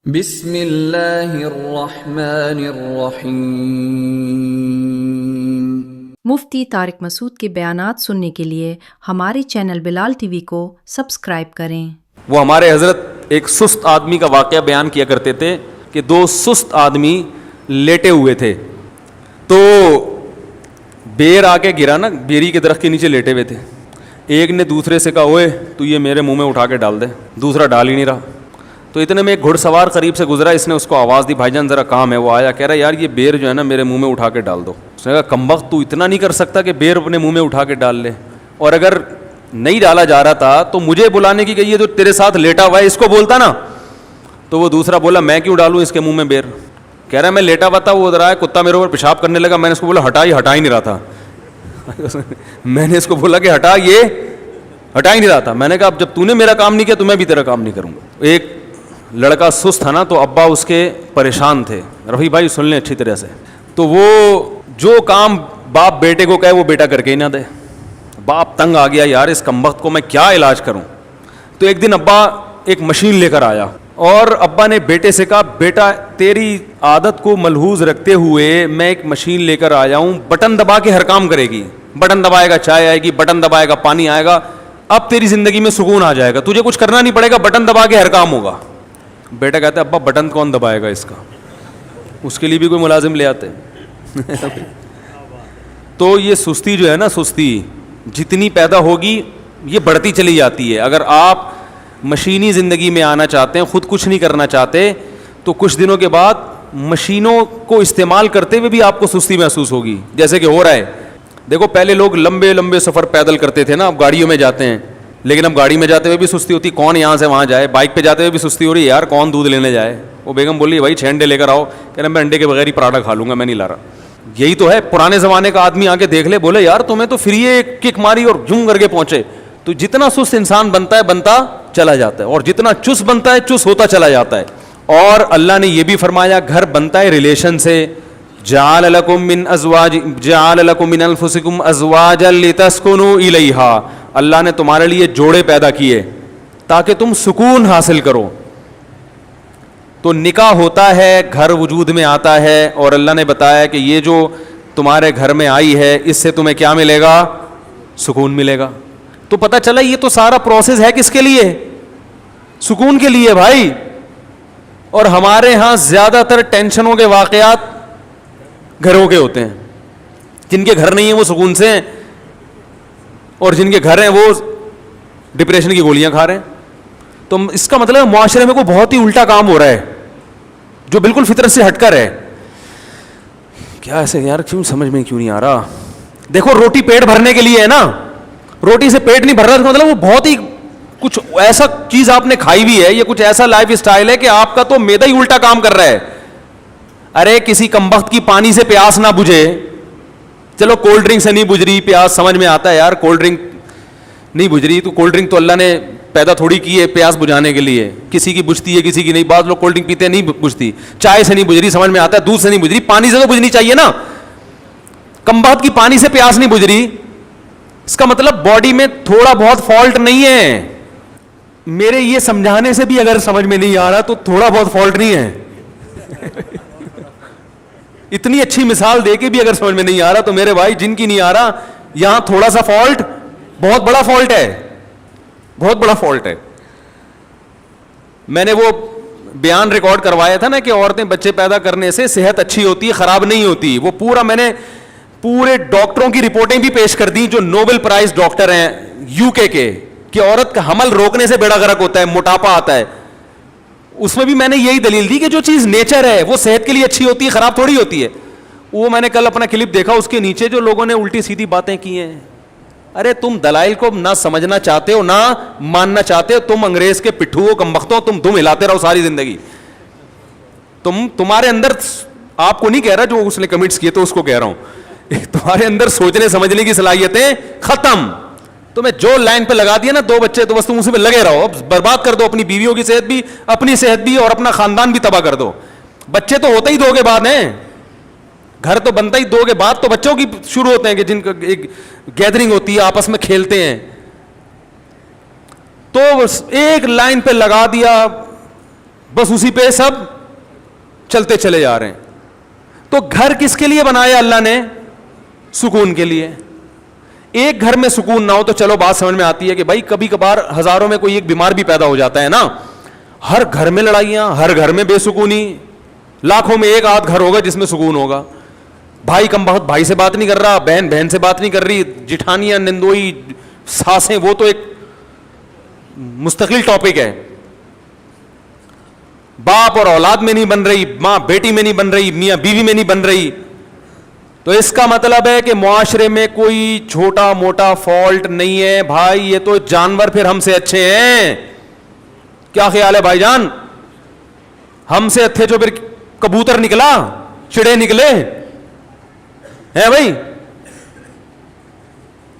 بسم اللہ الرحمن الرحیم۔ مفتی طارق مسعود کے بیانات سننے کے لیے ہمارے چینل بلال ٹی وی کو سبسکرائب کریں۔ وہ ہمارے حضرت ایک سست آدمی کا واقعہ بیان کیا کرتے تھے کہ دو سست آدمی لیٹے ہوئے تھے، تو بیر آ کے گرا نا، بیری کے درخت کے نیچے لیٹے ہوئے تھے۔ ایک نے دوسرے سے کہا اوئے تو یہ میرے منہ میں اٹھا کے ڈال دے، دوسرا ڈال ہی نہیں رہا۔ تو اتنے میں ایک گھڑ سوار قریب سے گزرا، اس نے اس کو آواز دی بھائی جان ذرا کام ہے۔ وہ آیا کہہ رہا یار یہ بیر جو ہے نا میرے منہ میں اٹھا کے ڈال دو۔ اس نے کہا کمبخت تو اتنا نہیں کر سکتا کہ بیر اپنے منہ میں اٹھا کے ڈال لے، اور اگر نہیں ڈالا جا رہا تھا تو مجھے بلانے کی کہ یہ جو تیرے ساتھ لیٹا ہوا ہے اس کو بولتا نا۔ تو وہ دوسرا بولا میں کیوں ڈالوں اس کے منہ میں بیر؟ کہہ رہا ہے میں لیٹا ہوا تھا، وہ ادھر آیا کتا میرے اوپر پیشاب کرنے لگا، میں نے اس کو بولا ہٹا ہی نہیں رہا تھا۔ میں نے اس کو بولا کہ ہٹا ہی نہیں رہا تھا۔ میں نے کہا اب جب تو نے میرا کام نہیں کیا تو میں بھی تیرا کام نہیں کروں گا۔ ایک لڑکا سست تھا نا، تو ابا اس کے پریشان تھے، رفیع بھائی سن لیں اچھی طرح سے، تو وہ جو کام باپ بیٹے کو کہے وہ بیٹا کر کے ہی نہ دے۔ باپ تنگ آ گیا یار اس کمبخت کو میں کیا علاج کروں۔ تو ایک دن ابا ایک مشین لے کر آیا، اور ابا نے بیٹے سے کہا بیٹا تیری عادت کو ملحوظ رکھتے ہوئے میں ایک مشین لے کر آیا ہوں، بٹن دبا کے ہر کام کرے گی، بٹن دبائے گا چائے آئے گی، بٹن دبائے گا پانی آئے گا، اب تیری زندگی میں سکون آ جائے گا، تجھے کچھ کرنا نہیں پڑے گا، بٹن دبا کے ہر کام ہوگا۔ بیٹا کہتا ہے ابا بٹن کون دبائے گا اس کا، اس کے لیے بھی کوئی ملازم لے آتے۔ تو یہ سستی جو ہے نا، سستی جتنی پیدا ہوگی یہ بڑھتی چلی جاتی ہے۔ اگر آپ مشینی زندگی میں آنا چاہتے ہیں، خود کچھ نہیں کرنا چاہتے، تو کچھ دنوں کے بعد مشینوں کو استعمال کرتے ہوئے بھی آپ کو سستی محسوس ہوگی، جیسے کہ ہو رہا ہے۔ دیکھو پہلے لوگ لمبے لمبے سفر پیدل کرتے تھے نا، اب گاڑیوں میں جاتے ہیں، لیکن اب گاڑی میں جاتے ہوئے بھی سستی ہوتی، کون یہاں سے وہاں جائے۔ بائک پہ جاتے ہوئے بھی سستی ہو رہی ہے، یار کون دودھ لینے جائے۔ وہ بیگم بولی بھائی 6 انڈے لے کر آؤ، کہہ رہا میں انڈے کے بغیر ہی پراٹھا کھا لوں گا، میں نہیں لا رہا۔ یہی تو ہے، پرانے زمانے کا آدمی آ کے دیکھ لے، بولے یار تمہیں تو فری ایک کک ماری اور جم کر کے پہنچے۔ تو جتنا سست انسان بنتا ہے بنتا چلا جاتا ہے، اور جتنا چست بنتا ہے چست ہوتا چلا جاتا ہے۔ اور اللہ نے یہ بھی فرمایا گھر بنتا ہے ریلیشن سے، جعل لکم من انفسکم ازواجا لتسکنوا الیہا، اللہ نے تمہارے لیے جوڑے پیدا کیے تاکہ تم سکون حاصل کرو۔ تو نکاح ہوتا ہے، گھر وجود میں آتا ہے، اور اللہ نے بتایا کہ یہ جو تمہارے گھر میں آئی ہے اس سے تمہیں کیا ملے گا؟ سکون ملے گا۔ تو پتہ چلا یہ تو سارا پروسیس ہے کس کے لیے؟ سکون کے لیے بھائی۔ اور ہمارے ہاں زیادہ تر ٹینشنوں کے واقعات گھروں کے ہوتے ہیں، جن کے گھر نہیں ہیں وہ سکون سے ہیں، اور جن کے گھر ہیں وہ ڈپریشن کی گولیاں کھا رہے ہیں۔ تو اس کا مطلب معاشرے میں کوئی بہت ہی الٹا کام ہو رہا ہے جو بالکل فطرت سے ہٹ کر ہے۔ کیا ایسے یار کیوں سمجھ میں کیوں نہیں آ رہا؟ دیکھو روٹی پیٹ بھرنے کے لیے ہے نا، روٹی سے پیٹ نہیں بھر رہا، اس کا مطلب وہ بہت ہی کچھ ایسا چیز آپ نے کھائی ہوئی ہے، یہ کچھ ایسا لائف اسٹائل ہے کہ آپ کا تو معدہ ہی الٹا کام کر رہا ہے۔ ارے کسی کمبخت کی پانی سے پیاس نہ بجھے، چلو کولڈ ڈرنک سے نہیں بجھ رہی پیاس، سمجھ میں آتا ہے یار کولڈ ڈرنک نہیں بجھ رہی، تو کولڈ ڈرنک تو اللہ نے پیدا تھوڑی کی ہے پیاس بجھانے کے لیے، کسی کی بجھتی ہے کسی کی نہیں۔ بعض لوگ کولڈ ڈرنک پیتے ہیں نہیں بجھتی، چائے سے نہیں بجھ رہی سمجھ میں آتا ہے، دودھ سے نہیں بجھ رہی، پانی سے تو بجھنی چاہیے نا۔ کمبخت کی پانی سے پیاس نہیں بجھ رہی، اس کا مطلب باڈی میں تھوڑا بہت فالٹ نہیں ہے۔ میرے یہ سمجھانے سے بھی اگر سمجھ میں نہیں آ رہا تو تھوڑا بہت فالٹ نہیں ہے۔ اتنی اچھی مثال دے کے بھی اگر سمجھ میں نہیں آ رہا تو میرے بھائی جن کی نہیں آ رہا، یہاں تھوڑا سا فالٹ بہت بڑا فالٹ ہے، بہت بڑا فالٹ ہے۔ میں نے وہ بیان ریکارڈ کروایا تھا نا کہ عورتیں بچے پیدا کرنے سے صحت اچھی ہوتی ہے، خراب نہیں ہوتی، وہ پورا میں نے پورے ڈاکٹروں کی رپورٹیں بھی پیش کر دی جو نوبل پرائز ڈاکٹر ہیں UK کے، کہ عورت کا حمل روکنے سے بیڑا غرق ہوتا ہے، موٹاپا آتا ہے۔ اس میں بھی میں نے یہی دلیل دی کہ جو چیز نیچر ہے وہ صحت کے لیے اچھی ہوتی ہے، خراب تھوڑی ہوتی ہے۔ وہ میں نے کل اپنا کلپ دیکھا، اس کے نیچے جو لوگوں نے الٹی سیدھی باتیں کی ہیں۔ ارے تم دلائل کو نہ سمجھنا چاہتے ہو نہ ماننا چاہتے ہو، تم انگریز کے پٹھو ہو، کمبختوں، تم دم ہلاتے رہو ساری زندگی۔ تمہارے اندر، آپ کو نہیں کہہ رہا جو اس نے کمنٹس کیے تو اس کو کہہ رہا ہوں، تمہارے اندر سوچنے سمجھنے کی صلاحیتیں ختم۔ تمہیں جو لائن پہ لگا دیا نا 2 بچے تو بس تم اسی پہ لگے رہو، اب برباد کر دو اپنی بیویوں کی صحت بھی، اپنی صحت بھی، اور اپنا خاندان بھی تباہ کر دو۔ بچے تو ہوتے ہی 2 کے بعد ہیں، گھر تو بنتا ہی 2 کے بعد تو بچوں کی شروع ہوتے ہیں کہ جن کا ایک گیدرنگ ہوتی ہے، آپس میں کھیلتے ہیں۔ تو ایک لائن پہ لگا دیا بس اسی پہ سب چلتے چلے جا رہے ہیں. تو گھر کس کے لیے بنایا اللہ نے؟ سکون کے لیے. ایک گھر میں سکون نہ ہو تو چلو بات سمجھ میں آتی ہے کہ بھائی کبھی کبھار ہزاروں میں کوئی ایک بیمار بھی پیدا ہو جاتا ہے نا. ہر گھر میں لڑائیاں, ہر گھر میں بے سکونی, لاکھوں میں ایک آدھ گھر ہوگا جس میں سکون ہوگا. بھائی کم بہت بھائی سے بات نہیں کر رہا, بہن بہن سے بات نہیں کر رہی, جٹھانیاں, نندوئی, ساسیں, وہ تو ایک مستقل ٹاپک ہے. باپ اور اولاد میں نہیں بن رہی, ماں بیٹی میں نہیں بن رہی, میاں بیوی میں نہیں بن رہی. تو اس کا مطلب ہے کہ معاشرے میں کوئی چھوٹا موٹا فالٹ نہیں ہے بھائی, یہ تو جانور پھر ہم سے اچھے ہیں. کیا خیال ہے بھائی جان؟ ہم سے اچھے جو پھر کبوتر نکلا, چڑے نکلے ہیں بھائی.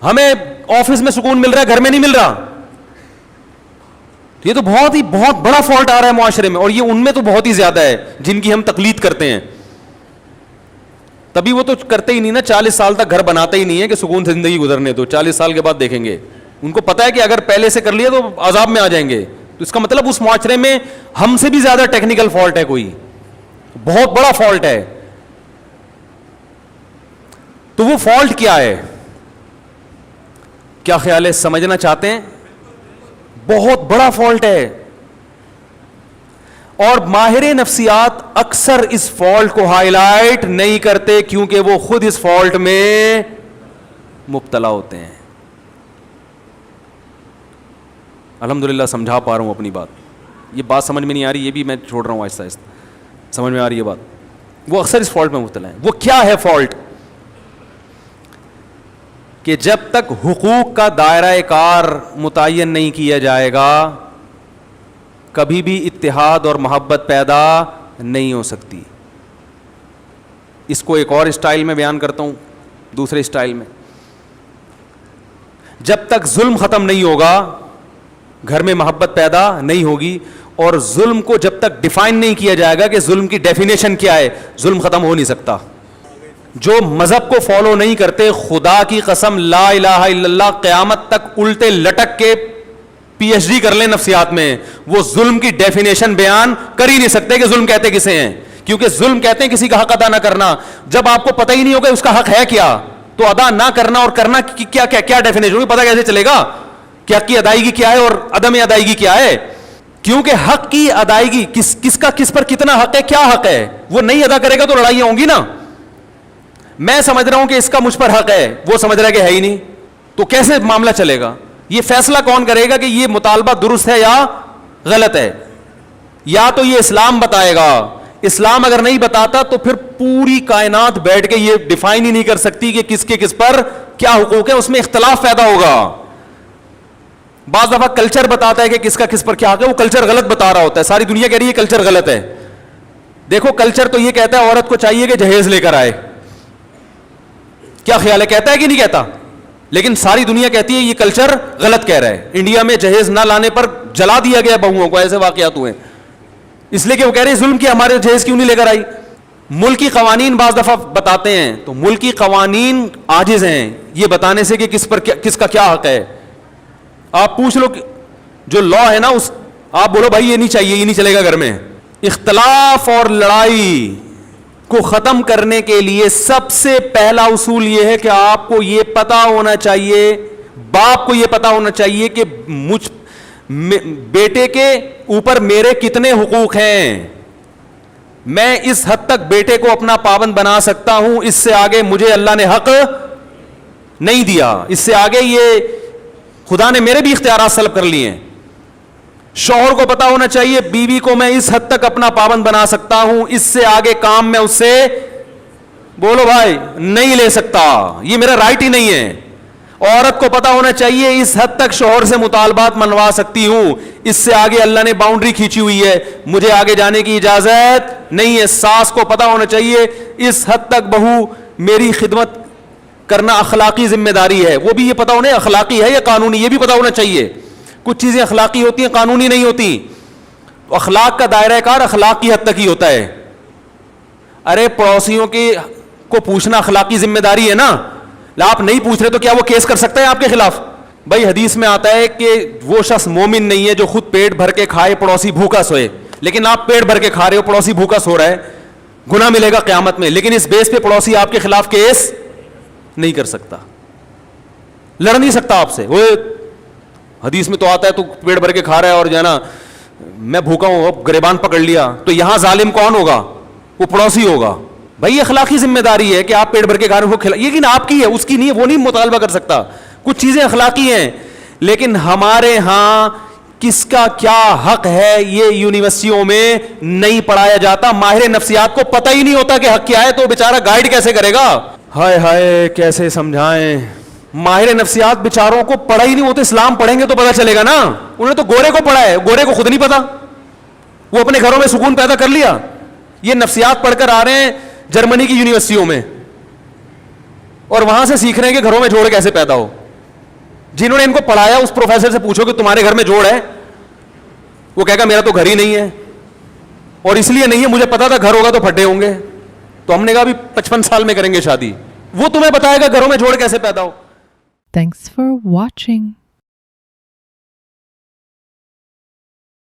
ہمیں آفس میں سکون مل رہا ہے, گھر میں نہیں مل رہا. یہ تو بہت بڑا فالٹ آ رہا ہے معاشرے میں, اور یہ ان میں تو بہت ہی زیادہ ہے جن کی ہم تقلید کرتے ہیں. تبھی وہ تو کرتے ہی نہیں نا, 40 سال تک گھر بناتے ہی نہیں ہے کہ سکون سے زندگی گزرنے دو, 40 سال کے بعد دیکھیں گے. ان کو پتا ہے کہ اگر پہلے سے کر لیا تو عذاب میں آ جائیں گے. تو اس کا مطلب اس معاشرے میں ہم سے بھی زیادہ ٹیکنیکل فالٹ ہے, کوئی بہت بڑا فالٹ ہے. تو وہ فالٹ کیا ہے؟ کیا خیال ہے, سمجھنا چاہتے ہیں؟ بہت بڑا فالٹ ہے. اور ماہر نفسیات اکثر اس فالٹ کو ہائی لائٹ نہیں کرتے کیونکہ وہ خود اس فالٹ میں مبتلا ہوتے ہیں. الحمدللہ سمجھا پا رہا ہوں اپنی بات. یہ بات سمجھ میں نہیں آ رہی, یہ بھی میں چھوڑ رہا ہوں آہستہ آہستہ. سمجھ میں آ رہی ہے بات؟ وہ اکثر اس فالٹ میں مبتلا ہیں. وہ کیا ہے فالٹ؟ کہ جب تک حقوق کا دائرہ کار متعین نہیں کیا جائے گا کبھی بھی اتحاد اور محبت پیدا نہیں ہو سکتی. اس کو ایک اور اسٹائل میں بیان کرتا ہوں, دوسرے اسٹائل میں. جب تک ظلم ختم نہیں ہوگا گھر میں محبت پیدا نہیں ہوگی, اور ظلم کو جب تک ڈیفائن نہیں کیا جائے گا کہ ظلم کی ڈیفینیشن کیا ہے, ظلم ختم ہو نہیں سکتا. جو مذہب کو فالو نہیں کرتے, خدا کی قسم لا الہ الا اللہ, قیامت تک الٹے لٹک کے پی ایچ ڈی کر لیں نفسیات میں, وہ ظلم کی ڈیفینیشن بیان کر ہی نہیں سکتے کہ ظلم کہتے کسے ہیں. کیونکہ ظلم کہتے ہیں کسی کا حق ادا نہ کرنا. جب آپ کو پتہ ہی نہیں ہوگا اس کا حق ہے کیا, تو ادا نہ کرنا اور کرنا کیا کیا کیا ڈیفینیشن ہوگی, پتہ کیسے چلے گا کہ حق کی ادائیگی کیا ہے اور عدم ادائیگی کیا ہے. کیونکہ حق کی ادائیگی کس کا کس پر کتنا حق ہے, کیا حق ہے, وہ نہیں ادا کرے گا تو لڑائیاں ہوں گی نا. میں سمجھ رہا ہوں کہ اس کا مجھ پر حق ہے, وہ سمجھ رہا ہے کہ ہے ہی نہیں, تو کیسے معاملہ چلے گا؟ یہ فیصلہ کون کرے گا کہ یہ مطالبہ درست ہے یا غلط ہے؟ یا تو یہ اسلام بتائے گا. اسلام اگر نہیں بتاتا تو پھر پوری کائنات بیٹھ کے یہ ڈیفائن ہی نہیں کر سکتی کہ کس کے کس پر کیا حقوق ہے, اس میں اختلاف پیدا ہوگا. بعض دفعہ کلچر بتاتا ہے کہ کس کا کس پر کیا حق ہے, وہ کلچر غلط بتا رہا ہوتا ہے, ساری دنیا کہہ رہی ہے کلچر غلط ہے. دیکھو کلچر تو یہ کہتا ہے عورت کو چاہیے کہ جہیز لے کر آئے. کیا خیال ہے, کہتا ہے کہ نہیں کہتا؟ لیکن ساری دنیا کہتی ہے یہ کلچر غلط کہہ رہا ہے. انڈیا میں جہیز نہ لانے پر جلا دیا گیا بہوؤں کو, ایسے واقعات ہوئے, اس لیے کہ وہ کہہ رہے ہیں ظلم کیا, ہمارے جہیز کیوں نہیں لے کر آئی. ملکی قوانین بعض دفعہ بتاتے ہیں تو ملکی قوانین عاجز ہیں یہ بتانے سے کہ کس کا کیا حق ہے. آپ پوچھ لو جو لا ہے نا, اس آپ بولو بھائی یہ نہیں چاہیے, یہ نہیں چلے گا گھر میں. اختلاف اور لڑائی کو ختم کرنے کے لیے سب سے پہلا اصول یہ ہے کہ آپ کو یہ پتا ہونا چاہیے, باپ کو یہ پتا ہونا چاہیے کہ بیٹے کے اوپر میرے کتنے حقوق ہیں. میں اس حد تک بیٹے کو اپنا پابند بنا سکتا ہوں, اس سے آگے مجھے اللہ نے حق نہیں دیا, اس سے آگے یہ خدا نے میرے بھی اختیارات سلب کر لیے ہیں. شوہر کو پتا ہونا چاہیے بیوی کو میں اس حد تک اپنا پابند بنا سکتا ہوں, اس سے آگے کام میں اس سے بولو بھائی نہیں لے سکتا, یہ میرا رائٹ ہی نہیں ہے. عورت کو پتا ہونا چاہیے اس حد تک شوہر سے مطالبات منوا سکتی ہوں, اس سے آگے اللہ نے باؤنڈری کھینچی ہوئی ہے, مجھے آگے جانے کی اجازت نہیں ہے. ساس کو پتا ہونا چاہیے اس حد تک بہو میری خدمت کرنا اخلاقی ذمہ داری ہے, وہ بھی یہ پتا ہونا اخلاقی ہے یا قانونی, یہ بھی پتا ہونا چاہیے. کچھ چیزیں اخلاقی ہوتی ہیں, قانونی نہیں ہوتی. اخلاق کا دائرہ کار اخلاق کی حد تک ہی ہوتا ہے. ارے پڑوسیوں کو پوچھنا اخلاقی ذمہ داری ہے نا, آپ نہیں پوچھ رہے تو کیا وہ کیس کر سکتا ہے آپ کے خلاف؟ بھائی حدیث میں آتا ہے کہ وہ شخص مومن نہیں ہے جو خود پیٹ بھر کے کھائے پڑوسی بھوکا سوئے. لیکن آپ پیٹ بھر کے کھا رہے ہو, پڑوسی بھوکا سو رہا ہے, گناہ ملے گا قیامت میں, لیکن اس بیس پہ پڑوسی آپ کے خلاف کیس نہیں کر سکتا, لڑ نہیں سکتا آپ سے. وہ حدیث میں تو آتا ہے تو پیٹ بھر کے کھا رہا ہے اور جو ہے نا میں بھوکا ہوں, اب گریبان پکڑ لیا, تو یہاں ظالم کون ہوگا؟ وہ پڑوسی ہوگا. بھائی اخلاقی ذمہ داری ہے کہ آپ پیٹ بھر کے کھا رہے ہو, لیکن آپ کی ہے, اس کی نہیں ہے, وہ نہیں مطالبہ کر سکتا. کچھ چیزیں اخلاقی ہیں, لیکن ہمارے ہاں کس کا کیا حق ہے یہ یونیورسٹیوں میں نہیں پڑھایا جاتا. ماہر نفسیات کو پتہ ہی نہیں ہوتا کہ حق کیا ہے, تو بیچارہ گائیڈ کیسے کرے گا؟ ہائے ہائے کیسے سمجھائیں. ماہر نفسیات بیچاروں کو پڑھا ہی نہیں, وہ تو اسلام پڑھیں گے تو پتہ چلے گا نا. انہوں نے تو گورے کو پڑھا ہے, گورے کو خود نہیں پتا, وہ اپنے گھروں میں سکون پیدا کر لیا. یہ نفسیات پڑھ کر آ رہے ہیں جرمنی کی یونیورسٹیوں میں, اور وہاں سے سیکھ رہے ہیں کہ گھروں میں جوڑ کیسے پیدا ہو. جنہوں نے ان کو پڑھایا اس پروفیسر سے پوچھو کہ تمہارے گھر میں جوڑ ہے, وہ کہے گا میرا تو گھر ہی نہیں ہے, اور اس لیے نہیں ہے مجھے پتا تھا گھر ہوگا تو پھٹے ہوں گے. تو ہم نے کہا بھی 55 سال میں کریں گے شادی, وہ تمہیں بتائے گا گھروں میں جوڑ کیسے پیدا ہو. Thanks for watching.